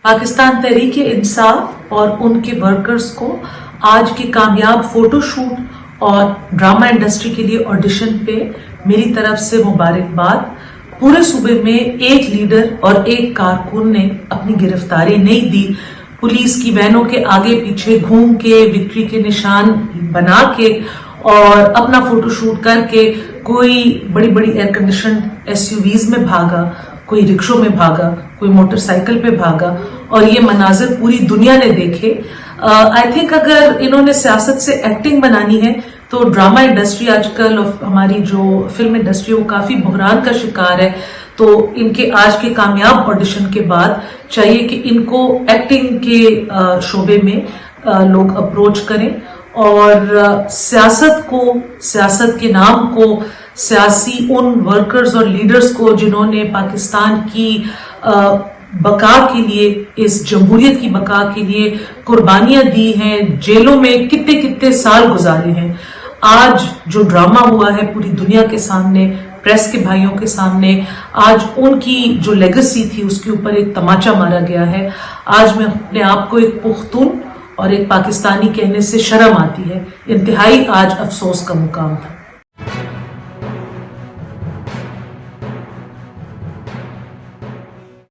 पाकिस्तान तहरीक इंसाफ और उनके वर्कर्स को आज के कामयाब फोटो शूट और ड्रामा इंडस्ट्री के लिए ऑडिशन पे मेरी तरफ से मुबारकबाद। पूरे सूबे में एक लीडर और एक कारकुन ने अपनी गिरफ्तारी नहीं दी। पुलिस की वैनों के आगे पीछे घूम के विक्ट्री के निशान बना के और अपना फोटो शूट करके कोई बड़ी बड़ी एयर कंडीशन SUVs में भागा, कोई रिक्शों में भागा, कोई मोटरसाइकिल पे भागा और ये मनाजिर पूरी दुनिया ने देखे। आई थिंक अगर इन्होंने सियासत से एक्टिंग बनानी है तो ड्रामा इंडस्ट्री आजकल हमारी जो फिल्म इंडस्ट्री वो काफी बहरान का शिकार है। तो इनके आज के कामयाब ऑडिशन के बाद चाहिए कि इनको एक्टिंग के शोबे में लोग अप्रोच करें और सियासत के नाम को, सियासी उन वर्कर्स और लीडर्स को जिन्होंने पाकिस्तान की बका के लिए, इस जमहूरियत की बका के लिए कुर्बानियां दी हैं, जेलों में कितने कितने साल गुजारे हैं, आज जो ड्रामा हुआ है पूरी दुनिया के सामने, प्रेस के भाइयों के सामने, आज उनकी जो लेगेसी थी उसके ऊपर एक तमाचा मारा गया है। आज मैं अपने आप को एक पुख्तून और एक पाकिस्तानी कहने से शर्म आती है। इंतहाई आज अफसोस का मुकाम था।